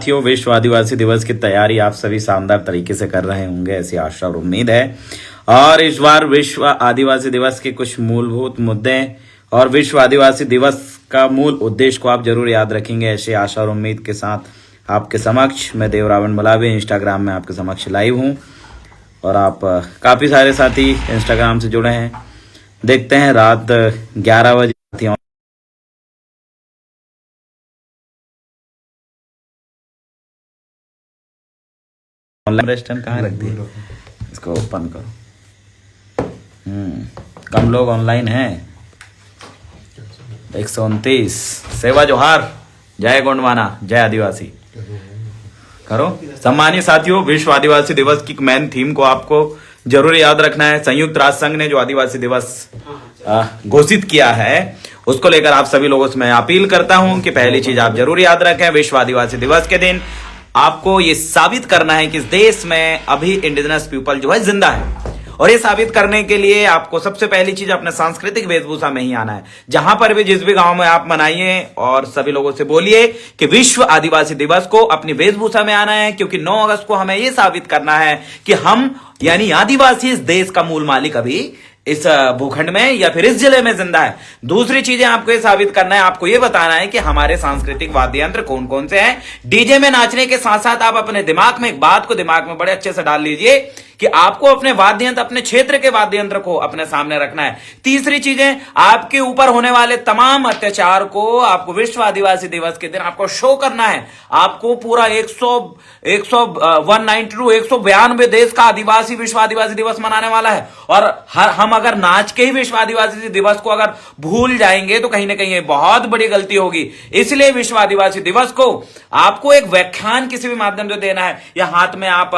साथियों, विश्व आदिवासी दिवस की तैयारी आप सभी शानदार तरीके से कर रहे होंगे, ऐसी आशा और उम्मीद है। और इस बार विश्व आदिवासी दिवस के कुछ मूलभूत मुद्दे और विश्व आदिवासी दिवस का मूल उद्देश्य को आप जरूर याद रखेंगे, ऐसी आशा और उम्मीद के साथ आपके समक्ष मैं देव रावण मलावी इंस्टाग्राम में आपके समक्ष लाइव हूँ। और आप काफी सारे साथी इंस्टाग्राम से जुड़े हैं। देखते हैं रात 11 बजे ऑनलाइन कहाँ रख दिए, इसको ओपन करो। कम लोग ऑनलाइन हैं। 129 सेवा जोहार, जय गोंडवाना, जय आदिवासी करो। सम्मानित साथियों, विश्व आदिवासी दिवस की मेन थीम को आपको जरूर याद रखना है। संयुक्त राष्ट्र संघ ने जो आदिवासी दिवस घोषित किया है, उसको लेकर आप सभी लोगों से मैं अपील करता हूं कि पहली चीज आप जरूर याद रखें, विश्व आदिवासी दिवस के दिन आपको ये साबित करना है कि इस देश में अभी इंडिजिनस पीपल जो है जिंदा है। और ये साबित करने के लिए आपको सबसे पहली चीज अपने सांस्कृतिक वेशभूषा में ही आना है। जहां पर भी जिस भी गांव में आप मनाइए और सभी लोगों से बोलिए कि विश्व आदिवासी दिवस को अपनी वेशभूषा में आना है, क्योंकि 9 अगस्त को हमें यह साबित करना है कि हम यानी आदिवासी इस देश का मूल मालिक अभी इस भूखंड में या फिर इस जिले में जिंदा है। दूसरी चीजें आपको ये साबित करना है, आपको ये बताना है कि हमारे सांस्कृतिक वाद्य यंत्र कौन कौन से हैं। डीजे में नाचने के साथ साथ आप अपने दिमाग में एक बात को दिमाग में बड़े अच्छे से डाल लीजिए कि आपको अपने वाद्य यंत्र, अपने क्षेत्र के वाद्य यंत्र को अपने सामने रखना है। तीसरी चीजें, आपके ऊपर होने वाले तमाम अत्याचार को आपको विश्व आदिवासी दिवस के दिन आपको शो करना है। आपको पूरा 192 देश का आदिवासी विश्व आदिवासी दिवस मनाने वाला है। और हम अगर नाच के ही विश्व आदिवासी दिवस को अगर भूल जाएंगे तो कहीं ना कहीं ये बहुत बड़ी गलती होगी। इसलिए विश्व आदिवासी दिवस को आपको एक व्याख्यान किसी भी माध्यम से देना है, या हाथ में आप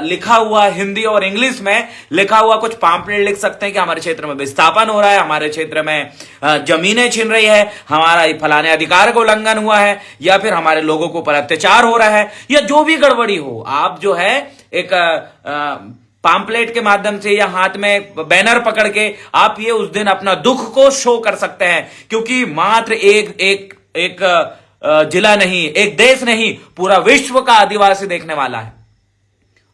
लिखा हुआ हिंदी और इंग्लिश में लिखा हुआ कुछ पैम्फलेट लिख सकते हैं कि हमारे क्षेत्र में विस्थापन हो रहा है, हमारे क्षेत्र में जमीनें छिन रही है, हमारा फलाने अधिकार का उल्लंघन हुआ है, या फिर हमारे लोगों को ऊपर अत्याचार हो रहा है, या जो भी गड़बड़ी हो, आप जो है एक पैम्फलेट के माध्यम से या हाथ में बैनर पकड़ के आप ये उस दिन अपना दुख को शो कर सकते हैं। क्योंकि मात्र एक जिला नहीं, एक देश नहीं, पूरा विश्व का आदिवासी देखने वाला है।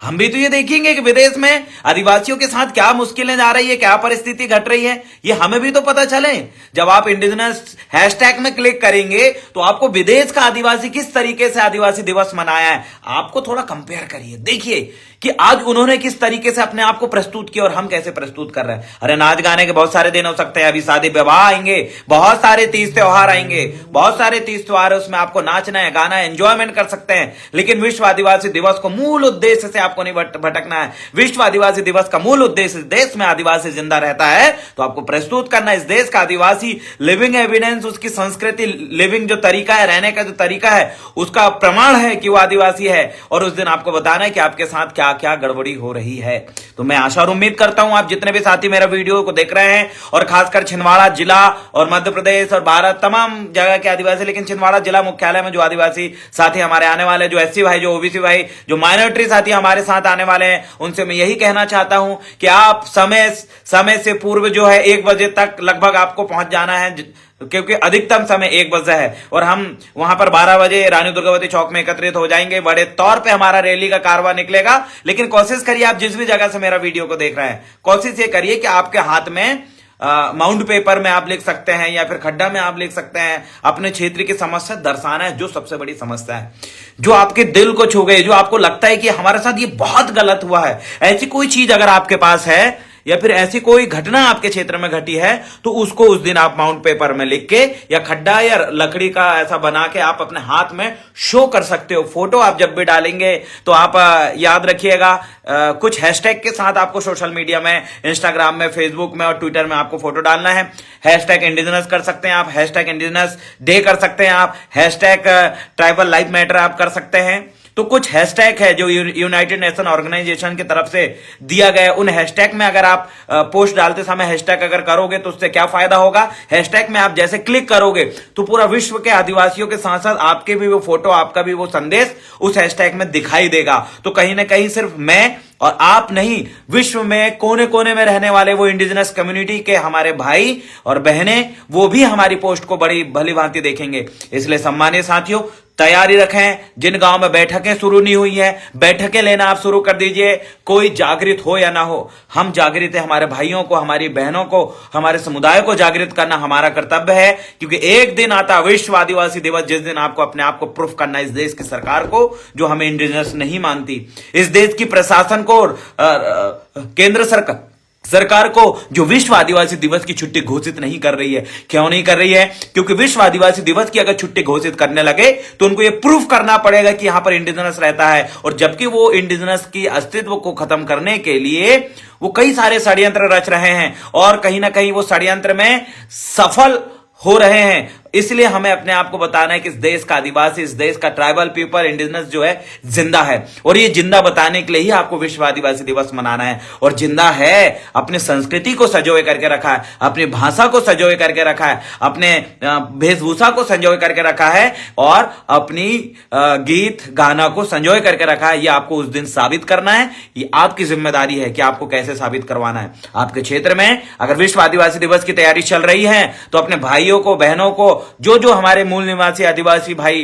हम भी तो ये देखेंगे कि विदेश में आदिवासियों के साथ क्या मुश्किलें जा रही है, क्या परिस्थिति घट रही है, ये हमें भी तो पता चले। जब आप इंडिजिनस हैशटैग में क्लिक करेंगे तो आपको विदेश का आदिवासी किस तरीके से आदिवासी दिवस मनाया है, आपको थोड़ा कंपेयर करिए, देखिए कि आज उन्होंने किस तरीके से अपने आप को प्रस्तुत किया और हम कैसे प्रस्तुत कर रहे हैं। अरे नाच गाने के बहुत सारे दिन हो सकते हैं, अभी शादी विवाह आएंगे, बहुत सारे तीज त्योहार आएंगे, बहुत सारे तीज त्योहार, उसमें आपको नाचना है, गाना है, एंजॉयमेंट कर सकते हैं। लेकिन विश्व आदिवासी दिवस को मूल उद्देश्य से आपको नहीं भटकना है। विश्व आदिवासी दिवस का मूल उद्देश्य, इस देश में आदिवासी जिंदा रहता है तो आपको प्रस्तुत करना है इस देश का आदिवासी लिविंग एविडेंस, उसकी संस्कृति, लिविंग जो तरीका है, रहने का जो तरीका है, उसका प्रमाण है कि वो आदिवासी है। और उस दिन आपको बताना है कि आपके साथ क्या क्या गड़बड़ी हो रही है। तो मैं आशा और उम्मीद करता हूं आप जितने भी साथी मेरा वीडियो को देख रहे हैं, और खासकर छिंदवाड़ा जिला और मध्य प्रदेश और भारत तमाम जगह के आदिवासी, लेकिन छिंदवाड़ा जिला मुख्यालय में जो आदिवासी साथी हमारे आने वाले, जो एससी भाई, जो ओबीसी भाई, जो माइनॉरिटी साथी हमारे साथ आने वाले हैं, उनसे मैं यही कहना चाहता हूं कि आप समय से पूर्व जो है 1 बजे तक लगभग आपको पहुंच जाना है, क्योंकि अधिकतम समय 1 बजे है। और हम वहां पर 12 बजे रानी दुर्गावती चौक में एकत्रित हो जाएंगे। बड़े तौर पे हमारा रैली का कारवां निकलेगा। लेकिन कोशिश करिए, आप जिस भी जगह से मेरा वीडियो को देख रहे हैं, कोशिश ये करिए कि आपके हाथ में माउंट पेपर में आप लिख सकते हैं, या फिर खड्डा में आप लिख सकते हैं, अपने क्षेत्र की समस्या दर्शाना है, जो सबसे बड़ी समस्या है, जो आपके दिल को छू गई, जो आपको लगता है कि हमारे साथ ये बहुत गलत हुआ है। ऐसी कोई चीज अगर आपके पास है, या फिर ऐसी कोई घटना आपके क्षेत्र में घटी है, तो उसको उस दिन आप माउंट पेपर में लिख के, या खड्डा या लकड़ी का ऐसा बना के आप अपने हाथ में शो कर सकते हो। फोटो आप जब भी डालेंगे तो आप याद रखिएगा, कुछ हैशटैग के साथ आपको सोशल मीडिया में, इंस्टाग्राम में, फेसबुक में और ट्विटर में आपको फोटो डालना है। हैशटैग इंडिजिनस कर सकते हैं आप, हैशटैग इंडिजिनस डे कर सकते हैं आप, हैशटैग ट्राइबल लाइफ मैटर आप कर सकते हैं। तो कुछ हैशटैग है जो यूनाइटेड नेशन ऑर्गेनाइजेशन की तरफ से दिया गया। उन हैशटैग में अगर आप पोस्ट डालते समय हैशटैग अगर करोगे तो उससे क्या फायदा होगा, हैशटैग में आप जैसे क्लिक करोगे तो पूरा विश्व के आदिवासियों के साथ साथ आपके भी वो फोटो, आपका भी वो संदेश उस हैशटैग में दिखाई देगा। तो कहीं ना कहीं सिर्फ मैं और आप नहीं, विश्व में कोने कोने में रहने वाले वो इंडिजिनस कम्युनिटी के हमारे भाई और बहनें, वो भी हमारी पोस्ट को बड़ी भली भांति देखेंगे। इसलिए सम्मानित साथियों, तैयारी रखें। जिन गांव में बैठकें शुरू नहीं हुई हैं, बैठकें लेना आप शुरू कर दीजिए। कोई जागृत हो या ना हो, हम जागृत है। हमारे भाइयों को, हमारी बहनों को, हमारे समुदाय को जागृत करना हमारा कर्तव्य है, क्योंकि एक दिन आता विश्व आदिवासी दिवस, जिस दिन आपको अपने आप को प्रूफ करना है इस देश की सरकार को, जो हमें इंडिजिनस नहीं मानती, इस देश की प्रशासन को और केंद्र सरकार को, जो विश्व आदिवासी दिवस की छुट्टी घोषित नहीं कर रही है। क्यों नहीं कर रही है? क्योंकि विश्व आदिवासी दिवस की अगर छुट्टी घोषित करने लगे तो उनको यह प्रूफ करना पड़ेगा कि यहां पर इंडिजिनस रहता है, और जबकि वो इंडिजिनस की अस्तित्व को खत्म करने के लिए वो कई सारे षड्यंत्र रच रहे हैं, और कहीं ना कहीं वो षड्यंत्र में सफल हो रहे हैं। इसलिए हमें अपने आप को बताना है कि इस देश का आदिवासी, इस देश का ट्राइबल पीपल, इंडिजिनस जो है, जिंदा है, और ये जिंदा बताने के लिए ही आपको विश्व आदिवासी दिवस मनाना है। और जिंदा है, अपने संस्कृति को संजोए करके रखा है, अपनी भाषा को संजोए करके रखा है, अपने वेशभूषा को संजोए करके रखा है, और अपनी गीत गाना को संजोए करके रखा है। ये आपको उस दिन साबित करना है। ये आपकी जिम्मेदारी है कि आपको कैसे साबित करवाना है। आपके क्षेत्र में अगर विश्व आदिवासी दिवस की तैयारी चल रही है तो अपने भाइयों को, बहनों को, जो जो हमारे मूल निवासी आदिवासी भाई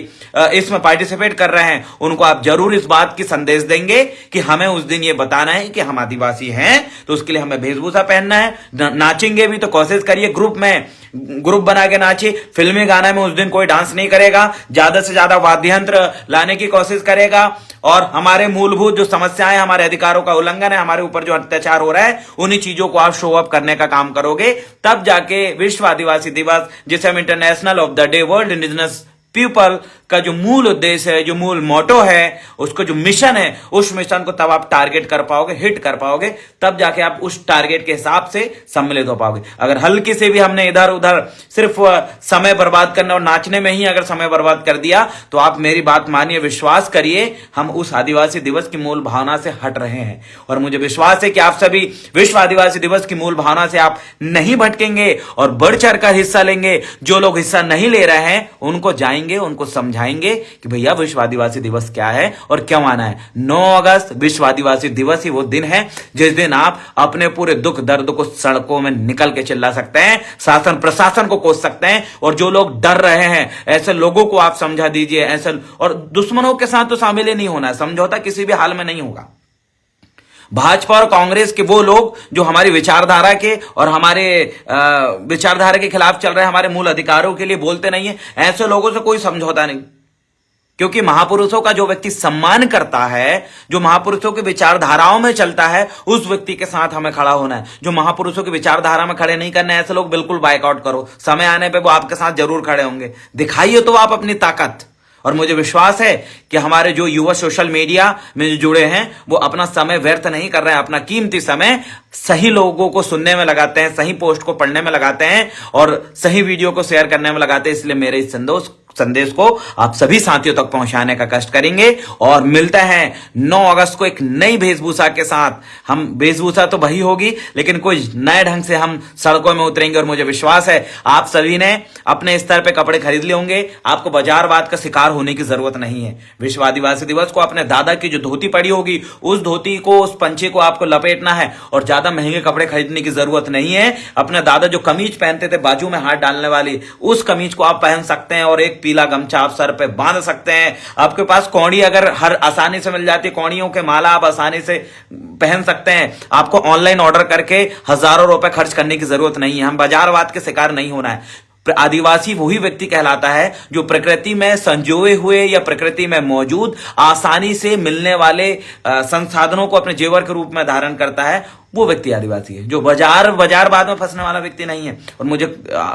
इसमें पार्टिसिपेट कर रहे हैं, उनको आप जरूर इस बात की संदेश देंगे कि हमें उस दिन ये बताना है कि हम आदिवासी हैं, तो उसके लिए हमें वेशभूषा पहनना है। नाचेंगे भी तो कोशिश करिए ग्रुप बना के नाचिए। फिल्मी गाना में उस दिन कोई डांस नहीं करेगा, ज्यादा से ज्यादा वाद्य यंत्र लाने की कोशिश करेगा, और हमारे मूलभूत जो समस्याएं, हमारे अधिकारों का उल्लंघन है, हमारे ऊपर जो अत्याचार हो रहा है, उन्हीं चीजों को आप शो अप करने का काम करोगे। तब जाके विश्व आदिवासी दिवस, जिसे हम international of the day world indigenous people का जो मूल उद्देश्य है, जो मूल मोटो है, उसको जो मिशन है, उस मिशन को तब आप टारगेट कर पाओगे, हिट कर पाओगे, तब जाके आप उस टारगेट के हिसाब से सम्मिलित हो पाओगे। अगर हल्की से भी हमने इधर उधर सिर्फ समय बर्बाद करने और नाचने में ही अगर समय बर्बाद कर दिया, तो आप मेरी बात मानिए, विश्वास करिए, हम उस आदिवासी दिवस की मूल भावना से हट रहे हैं। और मुझे विश्वास है कि आप सभी विश्व आदिवासी दिवस की मूल भावना से आप नहीं भटकेंगे और बढ़ चढ़कर हिस्सा लेंगे। जो लोग हिस्सा नहीं ले रहे हैं, उनको जाएंगे, उनको समझाएंगे कि भैया विश्व आदिवासी दिवस क्या है और क्यों आना है। 9 अगस्त विश्व आदिवासी दिवस ही वो दिन है जिस दिन आप अपने पूरे दुख दर्द को सड़कों में निकल के चिल्ला सकते हैं, शासन प्रशासन को कोस सकते हैं, और जो लोग डर रहे हैं ऐसे लोगों को आप समझा दीजिए। ऐसे और दुश्मनों के साथ तो शामिल ही नहीं होना है, समझौता किसी भी हाल में नहीं होगा। भाजपा और कांग्रेस के वो लोग जो हमारी विचारधारा के और हमारे विचारधारा के खिलाफ चल रहे हैं, हमारे मूल अधिकारों के लिए बोलते नहीं है, ऐसे लोगों से कोई समझौता नहीं। क्योंकि महापुरुषों का जो व्यक्ति सम्मान करता है, जो महापुरुषों की विचारधाराओं में चलता है, उस व्यक्ति के साथ हमें खड़ा होना है। जो महापुरुषों की विचारधारा में खड़े नहीं करने, ऐसे लोग बिल्कुल बाइकआउट करो। समय आने पे वो आपके साथ जरूर खड़े होंगे। दिखाइए तो आप अपनी ताकत। और मुझे विश्वास है कि हमारे जो युवा सोशल मीडिया में जो जुड़े हैं, वो अपना समय व्यर्थ नहीं कर रहे हैं, अपना कीमती समय सही लोगों को सुनने में लगाते हैं, सही पोस्ट को पढ़ने में लगाते हैं, और सही वीडियो को शेयर करने में लगाते हैं। इसलिए मेरे इस संदेश को आप सभी साथियों तक पहुंचाने का कष्ट करेंगे, और मिलते हैं 9 अगस्त को एक नई वेशभूषा के साथ। हम वेशभूषा तो वही होगी, लेकिन कोई नए ढंग से हम सड़कों में उतरेंगे। और मुझे विश्वास है आप सभी ने अपने स्तर पे कपड़े खरीद लिए होंगे, आपको बाजारवाद का शिकार होने की जरूरत नहीं है। विश्व आदिवासी दिवस को अपने दादा की जो धोती पड़ी होगी, उस धोती को, उस पंचे को आपको लपेटना है, और ज्यादा महंगे कपड़े खरीदने की जरूरत नहीं है। अपने दादा जो कमीज पहनते थे बाजू में हाथ डालने वाली, उस कमीज को आप पहन सकते हैं, और एक पीला गमछा आप सर पे बांध सकते हैं। आपके पास कौड़ी अगर हर आसानी से मिल जाती, कौड़ियों के माला आप आसानी से पहन सकते हैं। आपको ऑनलाइन ऑर्डर करके हजारों रुपए खर्च करने की जरूरत नहीं है। हम बाजारवाद के शिकार नहीं होना है। आदिवासी वही व्यक्ति कहलाता है जो प्रकृति में संजोए हुए या प्रकृति में मौजूद आसानी से मिलने वाले संसाधनों को अपने जेवर के रूप में धारण करता है। वो व्यक्ति आदिवासी है, जो बाजारवाद में फंसने वाला व्यक्ति नहीं है। और मुझे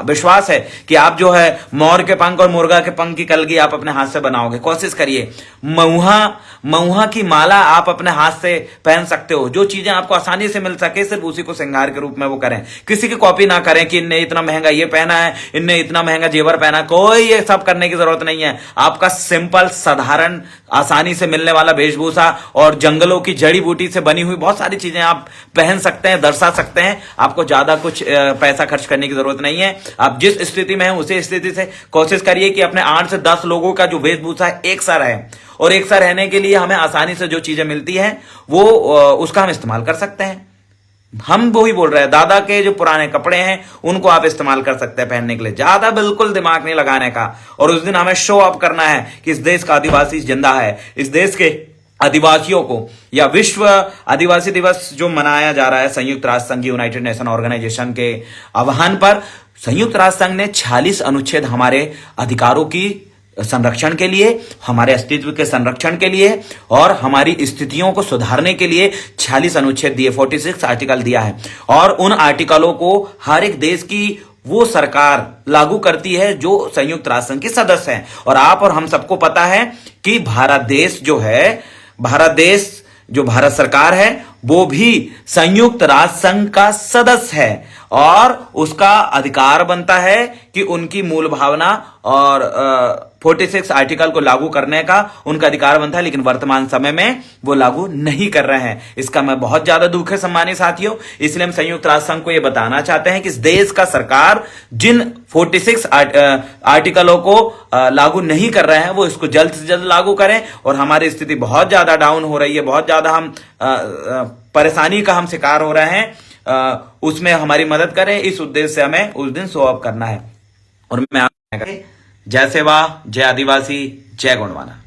विश्वास है कि आप जो है मोर के पंख और मुर्गा के पंख की कलगी आप अपने हाथ से बनाओगे। कोशिश करिए। महुआ की माला आप अपने हाथ से पहन सकते हो। जो चीजें आपको आसानी से मिल सके, सिर्फ उसी को श्रृंगार के रूप में वो करें। किसी की कॉपी ना करें कि इनने इतना महंगा ये पहना है, इनने इतना महंगा जेवर पहना। कोई ये सब करने की जरूरत नहीं है। आपका सिंपल, साधारण, आसानी से मिलने वाला वेशभूषा और जंगलों की जड़ी बूटी से बनी हुई बहुत सारी चीजें आप पहन सकते हैं, दर्शा सकते हैं। आपको ज्यादा कुछ पैसा खर्च करने की जरूरत नहीं है। आप जिस स्थिति में हैं उसी स्थिति से कोशिश करिए कि अपने 8 से 10 लोगों का जो वेशभूषा है एक सा रहे। और एक साथ रहने के लिए हमें आसानी से जो चीजें मिलती हैं वो उसका हम इस्तेमाल कर सकते हैं। हम वो ही बोल रहे हैं, दादा के जो पुराने कपड़े हैं उनको आप इस्तेमाल कर सकते हैं पहनने के लिए, ज्यादा बिल्कुल दिमाग नहीं लगाने का। और उस दिन हमें शो ऑफ करना है कि इस देश का आदिवासी जिंदा है, इस देश के आदिवासियों को, या विश्व आदिवासी दिवस जो मनाया जा रहा है संयुक्त राष्ट्र संघ, यूनाइटेड नेशन ऑर्गेनाइजेशन के आह्वान पर, संयुक्त राष्ट्र संघ ने 46 अनुच्छेद हमारे अधिकारों की संरक्षण के लिए, हमारे अस्तित्व के संरक्षण के लिए और हमारी स्थितियों को सुधारने के लिए 46 अनुच्छेद दिए, 46 आर्टिकल दिया है। और उन आर्टिकलों को हर एक देश की वो सरकार लागू करती है जो संयुक्त राष्ट्र संघ की सदस्य है। और आप और हम सबको पता है कि भारत देश जो भारत सरकार है वो भी संयुक्त राष्ट्र संघ का सदस्य है और उसका अधिकार बनता है कि उनकी मूल भावना और 46 आर्टिकल को लागू करने का उनका अधिकार बनता है, लेकिन वर्तमान समय में वो लागू नहीं कर रहे हैं। इसका मैं बहुत ज्यादा दुख है सम्मानित साथियों। इसलिए हम संयुक्त राष्ट्र संघ को यह बताना चाहते हैं कि इस देश का सरकार जिन 46 आर्टिकलों को लागू नहीं कर रहे हैं वो इसको जल्द से जल्द लागू करें। और हमारी स्थिति बहुत ज्यादा डाउन हो रही है, बहुत ज्यादा हम परेशानी का हम शिकार हो रहे हैं, उसमें हमारी मदद करें। इस उद्देश्य से हमें उस दिन शो ऑफ करना है। और मैं जय सेवा, जय आदिवासी, जय गोंडवाना।